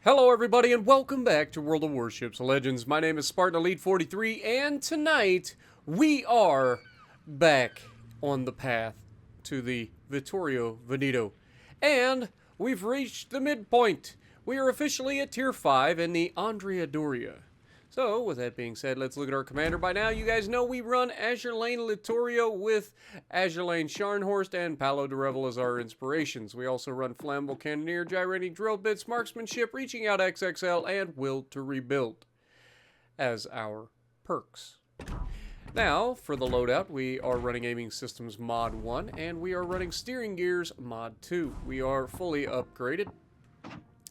Hello everybody and welcome back to World of Warships Legends. My name is Spartan Elite 43 and tonight we are back on the path to the Vittorio Veneto. And we've reached the midpoint. We are officially at Tier 5 in the Andrea Doria. So, with that being said, let's look at our commander. By now, you guys know we run Azure Lane Littorio with Azure Lane Scharnhorst and Paolo de Revel as our inspirations. We also run Flammable Cannoneer, Gyrating Drill Bits, Marksmanship, Reaching Out XXL, and Will to Rebuild as our perks. Now, for the loadout, we are running Aiming Systems Mod 1, and we are running Steering Gears Mod 2. We are fully upgraded,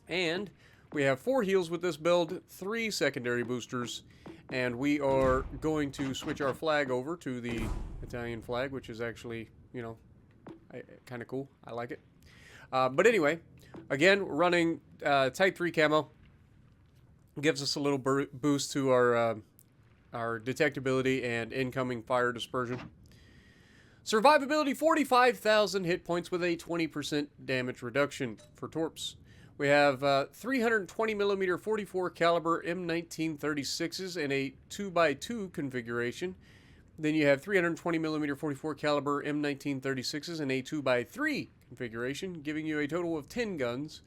and we have 4 heals with this build, 3 secondary boosters, and we are going to switch our flag over to the Italian flag, which is actually, you know, kind of cool. I like it. But anyway, again, running Type 3 camo gives us a little boost to our detectability and incoming fire dispersion. Survivability 45,000 hit points with a 20% damage reduction for torps. We have 320mm 44 caliber M1936s in a 2x2 configuration. Then you have 320mm 44 caliber M1936s in a 2x3 configuration, giving you a total of 10 guns.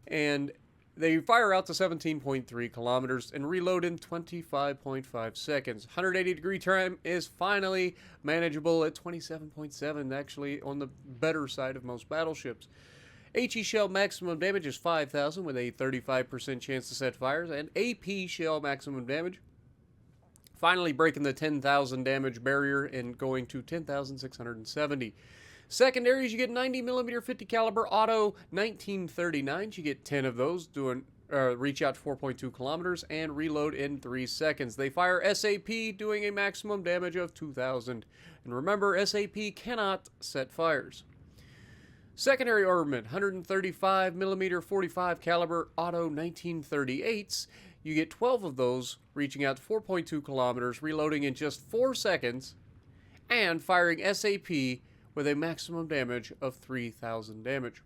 And they fire out to 17.3 kilometers and reload in 25.5 seconds. 180-degree time is finally manageable at 27.7, actually on the better side of most battleships. HE shell maximum damage is 5,000 with a 35% chance to set fires, and AP shell maximum damage finally breaking the 10,000 damage barrier and going to 10,670. Secondaries, you get 90mm 50 caliber auto 1939s. You get 10 of those, doing reach out to 4.2 kilometers and reload in 3 seconds. They fire SAP, doing a maximum damage of 2,000. And remember, SAP cannot set fires. Secondary armament, 135mm 45 caliber auto 1938s. You get 12 of those, reaching out to 4.2 kilometers, reloading in just 4 seconds, and firing SAP with a maximum damage of 3,000 damage.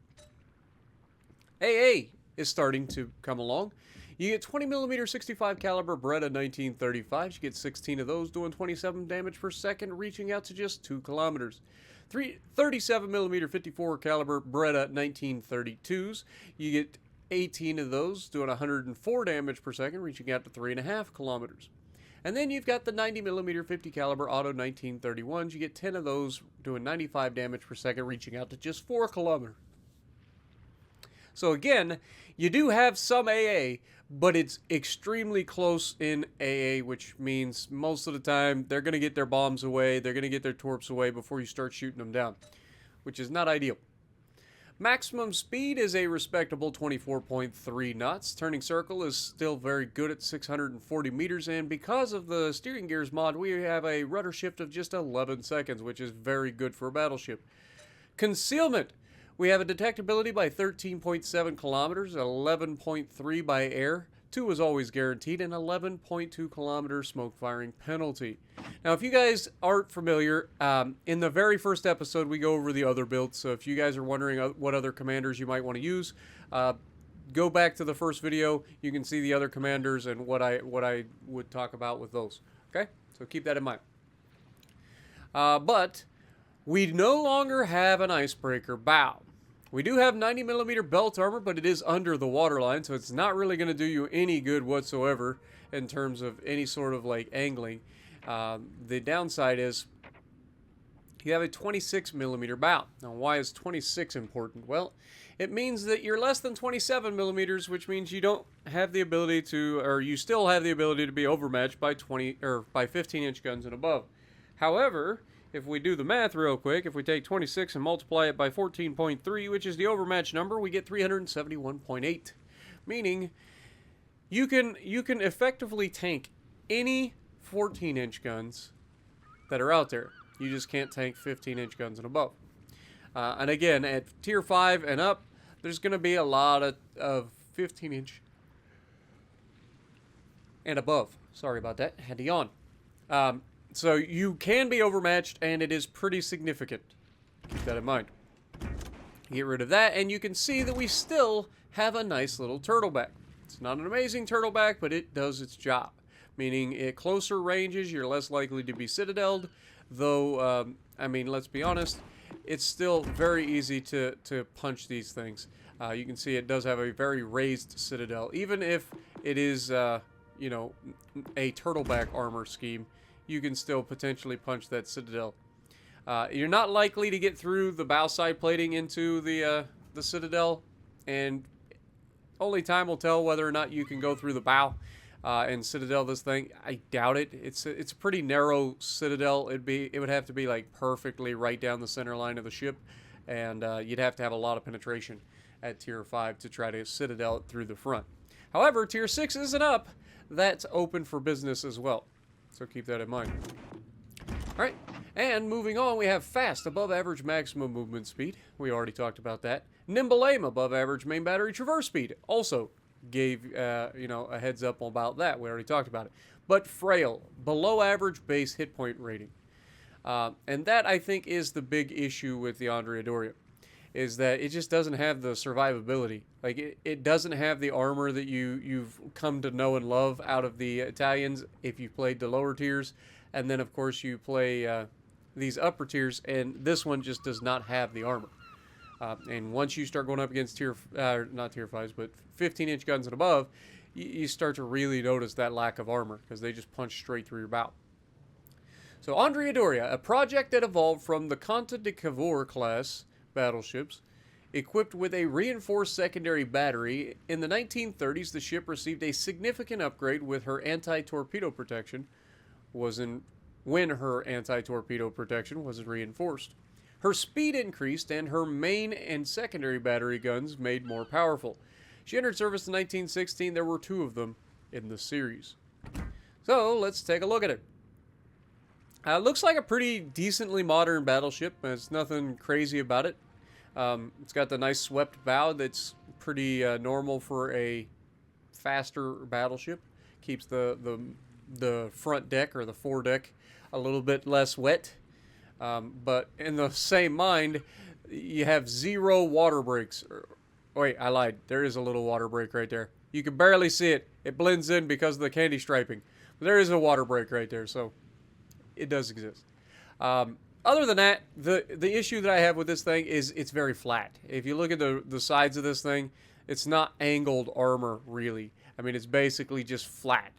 AA is starting to come along. You get 20mm 65 caliber Beretta 1935s. You get 16 of those, doing 27 damage per second, reaching out to just 2 kilometers. 37mm 54 caliber Beretta 1932s. You get 18 of those, doing 104 damage per second, reaching out to 3.5 kilometers. And then you've got the 90mm 50 caliber auto 1931s. You get 10 of those, doing 95 damage per second, reaching out to just 4 kilometers. So again, you do have some AA, but it's extremely close in AA, which means most of the time they're going to get their bombs away, they're going to get their torps away before you start shooting them down, which is not ideal. Maximum speed is a respectable 24.3 knots. Turning circle is still very good at 640 meters, and because of the steering gears mod, we have a rudder shift of just 11 seconds, which is very good for a battleship. Concealment. We have a detectability by 13.7 kilometers, 11.3 by air, 2 is always guaranteed, and 11.2 kilometer smoke firing penalty. Now, if you guys aren't familiar, in the very first episode, we go over the other builds, so if you guys are wondering what other commanders you might want to use, go back to the first video. You can see the other commanders and what I would talk about with those, okay? So keep that in mind. But we no longer have an icebreaker bow. We do have 90mm belt armor, but it is under the waterline, so it's not really going to do you any good whatsoever in terms of any sort of like angling. The downside is you have a 26mm bow. Now, why is 26 important? Well, it means that you're less than 27mm, which means you don't have the ability to, or you still have the ability to be overmatched by 15-inch guns and above. However, if we do the math real quick, if we take 26 and multiply it by 14.3, which is the overmatch number, we get 371.8. Meaning, you can effectively tank any 14-inch guns that are out there. You just can't tank 15-inch guns and above. And again, at Tier 5 and up, there's going to be a lot of 15-inch and above. Sorry about that. Had to yawn. So you can be overmatched, and it is pretty significant. Keep that in mind. Get rid of that, and you can see that we still have a nice little turtleback. It's not an amazing turtleback, but it does its job. Meaning at closer ranges, you're less likely to be citadeled. Though, I mean, let's be honest, it's still very easy to punch these things. You can see it does have a very raised citadel. Even if it is, you know, a turtleback armor scheme, you can still potentially punch that citadel. You're not likely to get through the bow side plating into the citadel, and only time will tell whether or not you can go through the bow and citadel this thing. I doubt it. It's a pretty narrow citadel. It would have to be like perfectly right down the center line of the ship, and you'd have to have a lot of penetration at tier 5 to try to citadel it through the front. However, tier 6 isn't up. That's open for business as well, so keep that in mind. All right, and moving on, we have fast, above average maximum movement speed. We already talked about that. Nimble aim, above average main battery traverse speed. Also gave you know, a heads up about that. We already talked about it. But frail, below average base hit point rating. And that, I think, is the big issue with the Andrea Doria, is that it just doesn't have the survivability. Like, it doesn't have the armor that you've come to know and love out of the Italians if you played the lower tiers. And then, of course, you play these upper tiers, and this one just does not have the armor. And once you start going up against not tier 5s, but 15-inch guns and above, you start to really notice that lack of armor, because they just punch straight through your bow. So, Andrea Doria, a project that evolved from the Conte de Cavour class battleships, equipped with a reinforced secondary battery. In the 1930s, the ship received a significant upgrade with her anti-torpedo protection when her anti-torpedo protection was reinforced. Her speed increased, and her main and secondary battery guns made more powerful. She entered service in 1916. There were 2 of them in the series. So, let's take a look at it. Looks like a pretty decently modern battleship. There's nothing crazy about it. It's got the nice swept bow that's pretty normal for a faster battleship. Keeps the front deck, or the foredeck, a little bit less wet. But in the same mind, you have 0 water breaks. Wait, I lied. There is a little water break right there. You can barely see it. It blends in because of the candy striping. But there is a water break right there, so it does exist. Other than that, the issue that I have with this thing is it's very flat. If you look at the sides of this thing, it's not angled armor, really. I mean, it's basically just flat,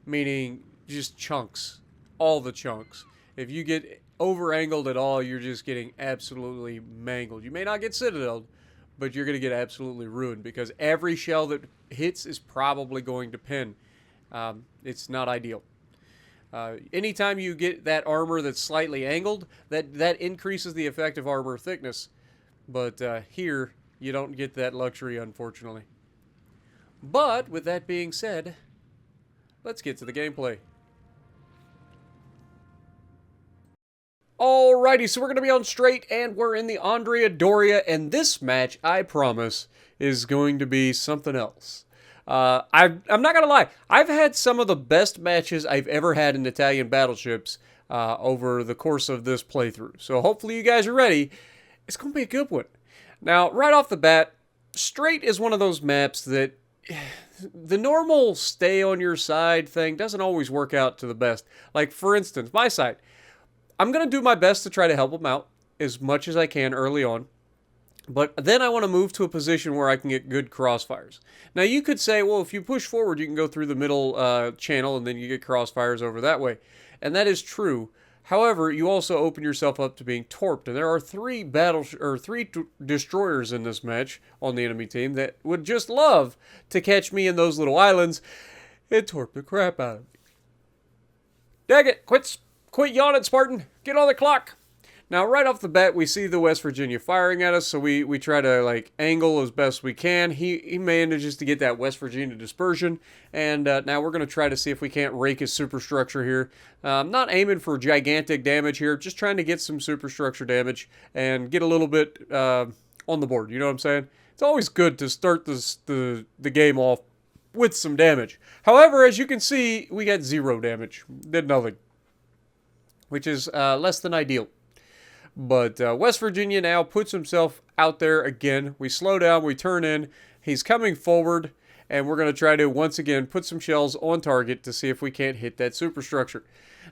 meaning just chunks, all the chunks. If you get over-angled at all, you're just getting absolutely mangled. You may not get citadeled, but you're going to get absolutely ruined, because every shell that hits is probably going to pin. It's not ideal. Anytime you get that armor that's slightly angled, that increases the effective armor thickness. But here, you don't get that luxury, unfortunately. But, with that being said, let's get to the gameplay. Alrighty, so we're going to be on straight, and we're in the Andrea Doria, and this match, I promise, is going to be something else. I'm not going to lie, I've had some of the best matches I've ever had in Italian battleships over the course of this playthrough. So hopefully you guys are ready. It's going to be a good one. Now, right off the bat, straight is one of those maps that the normal stay on your side thing doesn't always work out to the best. Like, for instance, my side. I'm going to do my best to try to help them out as much as I can early on. But then I want to move to a position where I can get good crossfires. Now, you could say, well, if you push forward, you can go through the middle channel and then you get crossfires over that way. And that is true. However, you also open yourself up to being torped. And there are 3 destroyers in this match on the enemy team that would just love to catch me in those little islands and torp the crap out of me. Dang it, Quit yawning, Spartan. Get on the clock. Now, right off the bat, we see the West Virginia firing at us, so we try to, like, angle as best we can. He manages to get that West Virginia dispersion, and now we're going to try to see if we can't rake his superstructure here. I'm not aiming for gigantic damage here, just trying to get some superstructure damage and get a little bit on the board, you know what I'm saying? It's always good to start the game off with some damage. However, as you can see, we got 0 damage. Did nothing, which is less than ideal. But West Virginia now puts himself out there again. We slow down, we turn in. He's coming forward, and we're going to try to, once again, put some shells on target to see if we can't hit that superstructure.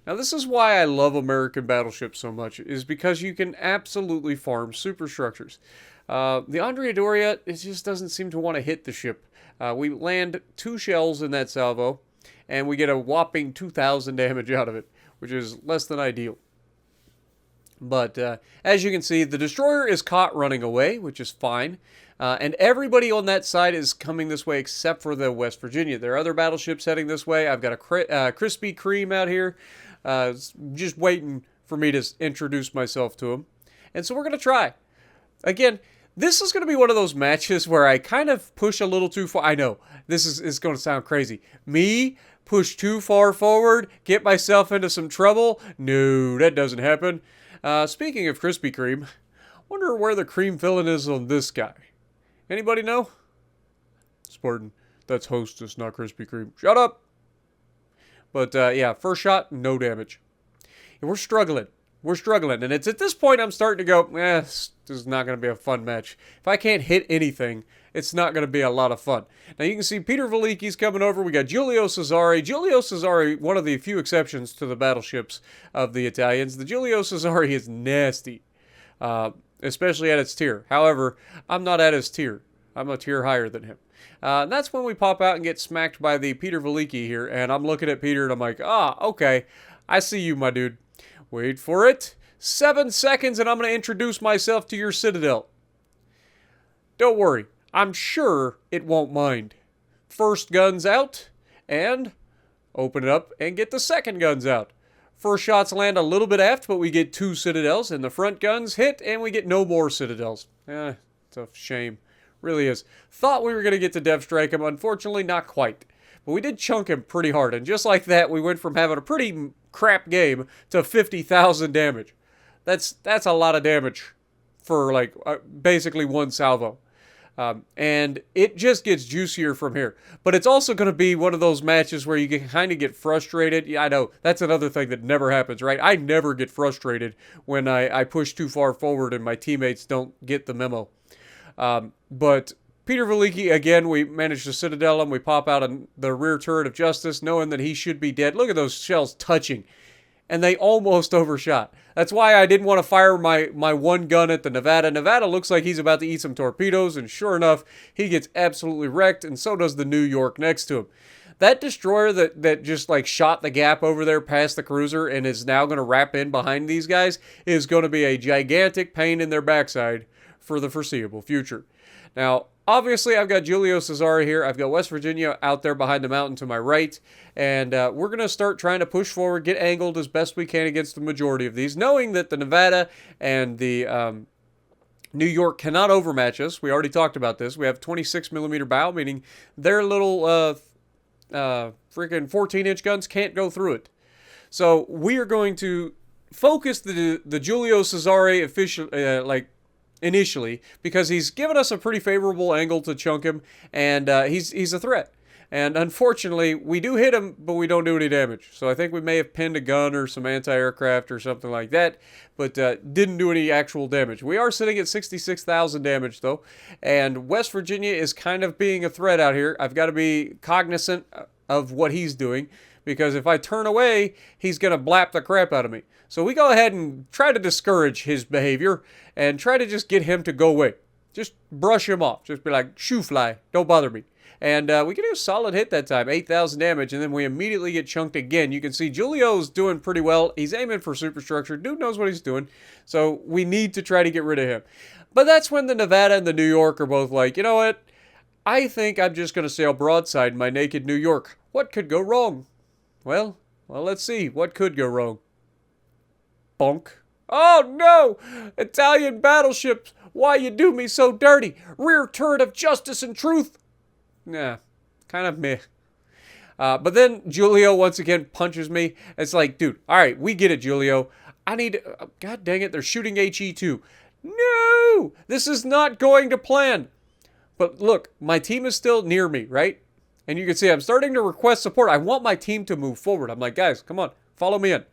Now, this is why I love American battleships so much, is because you can absolutely farm superstructures. The Andrea Doria, it just doesn't seem to want to hit the ship. We land 2 shells in that salvo, and we get a whopping 2,000 damage out of it, which is less than ideal. But as you can see, the destroyer is caught running away, which is fine. And everybody on that side is coming this way except for the West Virginia. There are other battleships heading this way. I've got a Krispy Kreme out here just waiting for me to introduce myself to him. And so we're going to try. Again, this is going to be one of those matches where I kind of push a little too far. I know, this is going to sound crazy. Me push too far forward, get myself into some trouble? No, that doesn't happen. Speaking of Krispy Kreme, wonder where the cream filling is on this guy. Anybody know? Spartan, that's Hostess, not Krispy Kreme. Shut up! But, yeah, first shot, no damage. And we're struggling. We're struggling. And it's at this point I'm starting to go, this is not going to be a fun match. If I can't hit anything, it's not going to be a lot of fun. Now, you can see Peter Velicki's coming over. We got Giulio Cesare. Giulio Cesare, one of the few exceptions to the battleships of the Italians. The Giulio Cesare is nasty. Especially at its tier. However, I'm not at his tier. I'm a tier higher than him. And that's when we pop out and get smacked by the Peter Velicki here, and I'm looking at Peter and I'm like, okay, I see you, my dude. Wait for it. 7 seconds and I'm going to introduce myself to your citadel. Don't worry, I'm sure it won't mind. First guns out, and open it up and get the second guns out. First shots land a little bit aft, but we get 2 citadels, and the front guns hit, and we get no more citadels. It's a shame. Really is. Thought we were going to get to Dev Strike him. Unfortunately, not quite. But we did chunk him pretty hard, and just like that, we went from having a pretty crap game to 50,000 damage. That's a lot of damage for, like, basically one salvo. And it just gets juicier from here. But it's also going to be one of those matches where you can kind of get frustrated. Yeah, I know. That's another thing that never happens, right? I never get frustrated when I push too far forward and my teammates don't get the memo. But Peter Velicki, again, we managed to citadel him. We pop out on the rear turret of Justice, knowing that he should be dead. Look at those shells touching. And they almost overshot. That's why I didn't want to fire my one gun at the Nevada. Nevada looks like he's about to eat some torpedoes, and sure enough, he gets absolutely wrecked, and so does the New York next to him. That destroyer that just like shot the gap over there past the cruiser and is now going to wrap in behind these guys is going to be a gigantic pain in their backside for the foreseeable future. Now, obviously, I've got Giulio Cesare here. I've got West Virginia out there behind the mountain to my right. And we're going to start trying to push forward, get angled as best we can against the majority of these, knowing that the Nevada and the New York cannot overmatch us. We already talked about this. We have 26mm bow, meaning their little freaking 14-inch guns can't go through it. So we are going to focus the Giulio Cesare initially, because he's given us a pretty favorable angle to chunk him, and he's a threat. And unfortunately, we do hit him, but we don't do any damage. So I think we may have pinned a gun or some anti-aircraft or something like that, but didn't do any actual damage. We are sitting at 66,000 damage, though, and West Virginia is kind of being a threat out here. I've got to be cognizant of what he's doing, because if I turn away, he's going to blap the crap out of me. So we go ahead and try to discourage his behavior and try to just get him to go away. Just brush him off. Just be like, shoo fly, don't bother me. And we get a solid hit that time, 8,000 damage, and then we immediately get chunked again. You can see Giulio's doing pretty well. He's aiming for superstructure. Dude knows what he's doing. So we need to try to get rid of him. But that's when the Nevada and the New York are both like, you know what? I think I'm just going to sail broadside my naked New York. What could go wrong? Well, let's see. What could go wrong? Bonk. Oh, no! Italian battleships! Why you do me so dirty? Rear turret of Justice and Truth! Nah, kind of meh. But then Giulio once again punches me. It's like, dude, alright, we get it, Giulio. I need... God dang it, they're shooting HE2. No! This is not going to plan. But look, my team is still near me, right? And you can see I'm starting to request support. I want my team to move forward. I'm like, guys, come on, follow me in.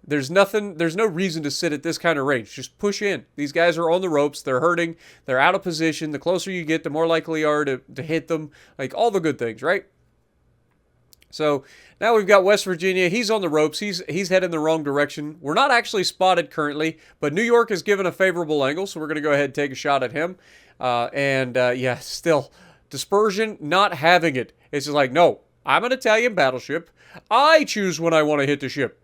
There's no reason to sit at this kind of range. Just push in. These guys are on the ropes. They're hurting. They're out of position. The closer you get, the more likely you are to hit them. Like all the good things, right? So now we've got West Virginia. He's on the ropes. He's heading the wrong direction. We're not actually spotted currently, but New York is given a favorable angle, so we're going to go ahead and take a shot at him. Yeah, still, Dispersion not having it. It's just like, no, I'm an Italian battleship. I choose when I want to hit the ship.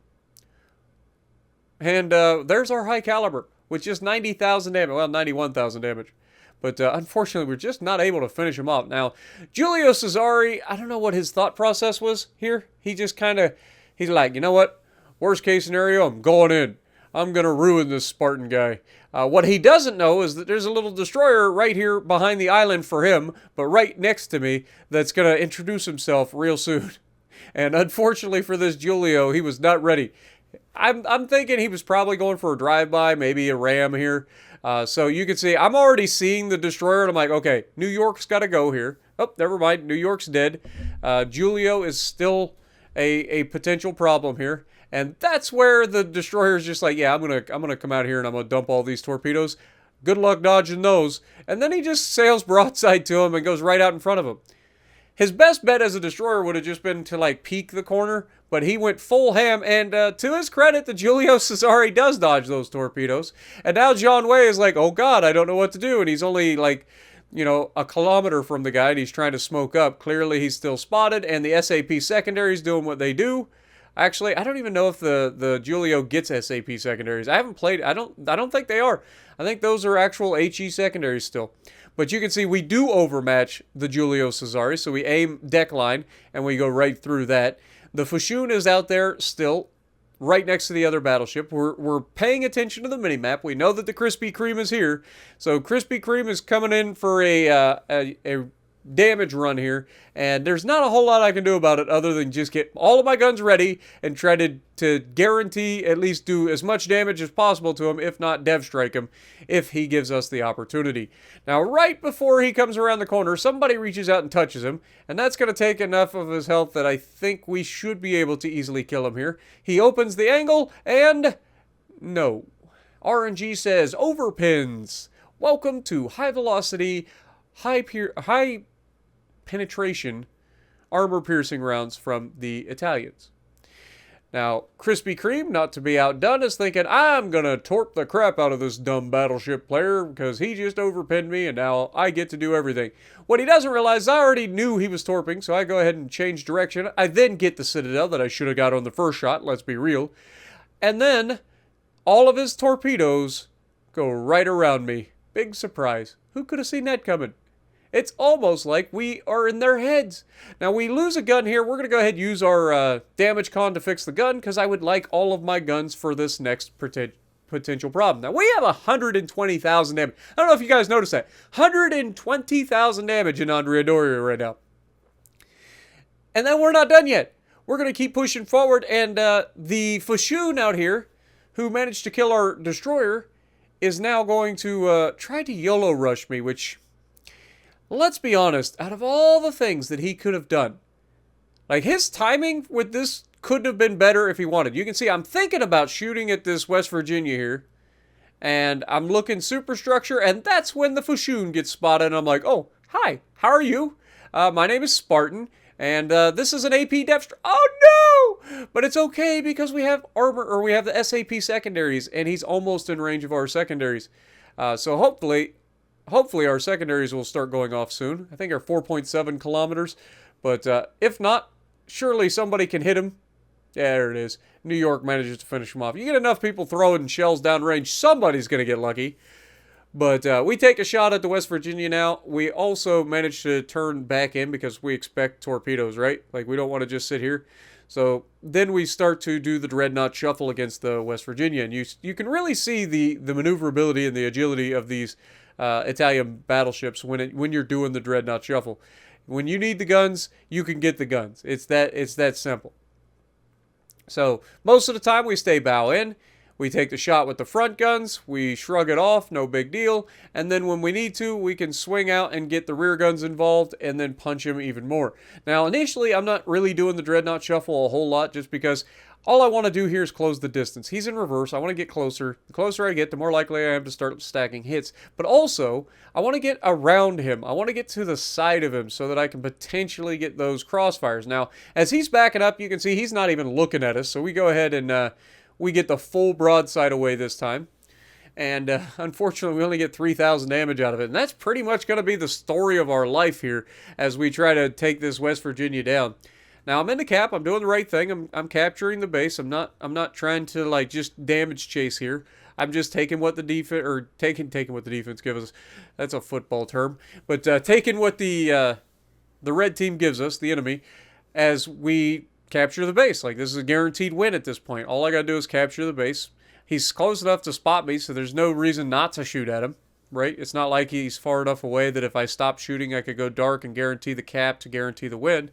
And there's our high caliber with just 90,000 damage. Well, 91,000 damage. But unfortunately, we're just not able to finish him off. Now, Giulio Cesare, I don't know what his thought process was here. He just kind of, he's like, you know what? Worst case scenario, I'm going in. I'm going to ruin this Spartan guy. What he doesn't know is that there's a little destroyer right here behind the island for him, but right next to me, that's going to introduce himself real soon. And unfortunately for this Giulio, he was not ready. I'm thinking he was probably going for a drive-by, maybe a ram here. So you can see, I'm already seeing the destroyer, and I'm like, okay, New York's got to go here. Oh, never mind, New York's dead. Giulio is still a potential problem here. And that's where the destroyer is just like, yeah, I'm gonna come out here and I'm gonna dump all these torpedoes. Good luck dodging those. And then he just sails broadside to him and goes right out in front of him. His best bet as a destroyer would have just been to like peek the corner, but he went full ham, and to his credit, the Giulio Cesare does dodge those torpedoes. And now John Way is like, oh god, I don't know what to do, and he's only like, you know, a kilometer from the guy, and he's trying to smoke up. Clearly he's still spotted, and the SAP secondaries doing what they do. Actually, I don't even know if the Giulio gets SAP secondaries. I haven't played. I don't think they are. I think those are actual HE secondaries still. But you can see we do overmatch the Giulio Cesare, so we aim deck line, and we go right through that. The Fushun is out there still, right next to the other battleship. We're paying attention to the minimap. We know that the Krispy Kreme is here. So Krispy Kreme is coming in for a damage run here, and there's not a whole lot I can do about it other than just get all of my guns ready and try to guarantee at least do as much damage as possible to him, if not dev strike him, if he gives us the opportunity. Now, right before he comes around the corner, somebody reaches out and touches him, and that's going to take enough of his health that I think we should be able to easily kill him here. He opens the angle, and no. RNG says, overpins. Welcome to high velocity, high penetration armor piercing rounds from the Italians. Now, Krispy Kreme, not to be outdone, is thinking, I'm gonna torp the crap out of this dumb battleship player because he just overpinned me and now I get to do everything. What he doesn't realize is I already knew he was torping, so I go ahead and change direction. I then get the Citadel that I should have got on the first shot, let's be real. And then all of his torpedoes go right around me. Big surprise. Who could have seen that coming? It's almost like we are in their heads. Now, we lose a gun here. We're going to go ahead and use our damage con to fix the gun because I would like all of my guns for this next potential problem. Now, we have 120,000 damage. I don't know if you guys noticed that. 120,000 damage in Andrea Doria right now. And then we're not done yet. We're going to keep pushing forward, and the Fushun out here, who managed to kill our destroyer, is now going to try to YOLO rush me, which, let's be honest, out of all the things that he could have done, like his timing with this couldn't have been better if he wanted. You can see I'm thinking about shooting at this West Virginia here, and I'm looking superstructure, and that's when the Fushun gets spotted, and I'm like, oh, hi, how are you? My name is Spartan, and this is an AP depth. Oh no! But it's okay because we have armor, or we have the SAP secondaries, and he's almost in range of our secondaries. So hopefully our secondaries will start going off soon. I think they're 4.7 kilometers, but if not, surely somebody can hit him. Yeah, there it is. New York manages to finish him off. You get enough people throwing shells downrange, somebody's going to get lucky. But we take a shot at the West Virginia now. We also managed to turn back in because we expect torpedoes, right? Like, we don't want to just sit here. So then we start to do the Dreadnought Shuffle against the West Virginia. And you can really see the maneuverability and the agility of these Italian battleships when you're doing the Dreadnought Shuffle. When you need the guns, you can get the guns. It's that simple. So most of the time we stay bow in. We take the shot with the front guns, we shrug it off, no big deal, and then when we need to, we can swing out and get the rear guns involved and then punch him even more. Now, initially, I'm not really doing the Dreadnought Shuffle a whole lot just because all I want to do here is close the distance. He's in reverse. I want to get closer. The closer I get, the more likely I am to start stacking hits. But also, I want to get around him. I want to get to the side of him so that I can potentially get those crossfires. Now, as he's backing up, you can see he's not even looking at us. So we go ahead and we get the full broadside away this time. And unfortunately, we only get 3,000 damage out of it. And that's pretty much going to be the story of our life here as we try to take this West Virginia down. Now, I'm in the cap. I'm doing the right thing. I'm capturing the base. I'm not trying to, like, just damage chase here. I'm just taking what the defense, or taking what the defense gives us. That's a football term. But taking what the red team gives us, the enemy, as we capture the base. Like, this is a guaranteed win at this point. All I got to do is capture the base. He's close enough to spot me, so there's no reason not to shoot at him, right? It's not like he's far enough away that if I stop shooting, I could go dark and guarantee the cap to guarantee the win.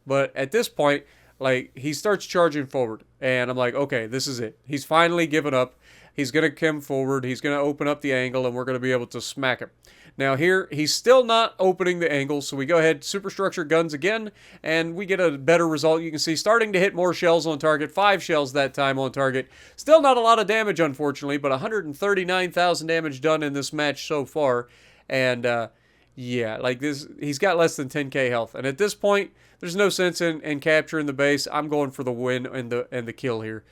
But at this point, like, he starts charging forward, and I'm like, okay, this is it. He's finally given up. He's going to come forward. He's going to open up the angle, and we're going to be able to smack him. Now here, he's still not opening the angle, so we go ahead, superstructure guns again, and we get a better result. You can see starting to hit more shells on target, 5 shells that time on target. Still not a lot of damage, unfortunately, but 139,000 damage done in this match so far. And, yeah, like this, he's got less than 10k health. And at this point, there's no sense in capturing the base. I'm going for the win and the kill here.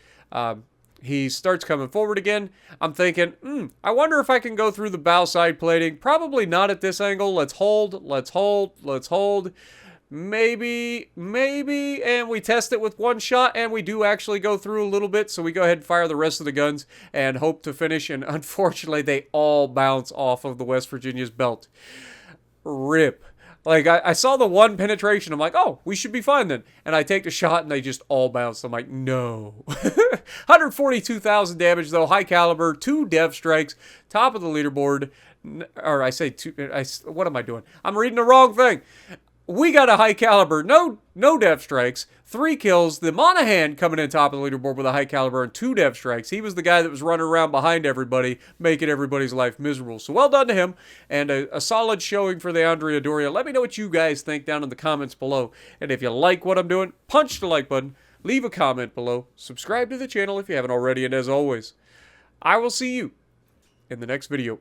He starts coming forward again. I'm thinking, I wonder if I can go through the bow side plating. Probably not at this angle. Let's hold. Maybe, and we test it with one shot, and we do actually go through a little bit, so we go ahead and fire the rest of the guns and hope to finish, and unfortunately, they all bounce off of the West Virginia's belt. RIP. Like, I saw the one penetration. I'm like, oh, we should be fine then. And I take the shot, and they just all bounce. I'm like, no. 142,000 damage, though. High caliber, 2 dev strikes, top of the leaderboard. Or I say 2. What am I doing? I'm reading the wrong thing. We got a high caliber, no dev strikes, 3 kills. The Monahan coming in top of the leaderboard with a high caliber and 2 dev strikes. He was the guy that was running around behind everybody, making everybody's life miserable. So well done to him, and a solid showing for the Andrea Doria. Let me know what you guys think down in the comments below. And if you like what I'm doing, punch the like button, leave a comment below, subscribe to the channel if you haven't already, and as always, I will see you in the next video.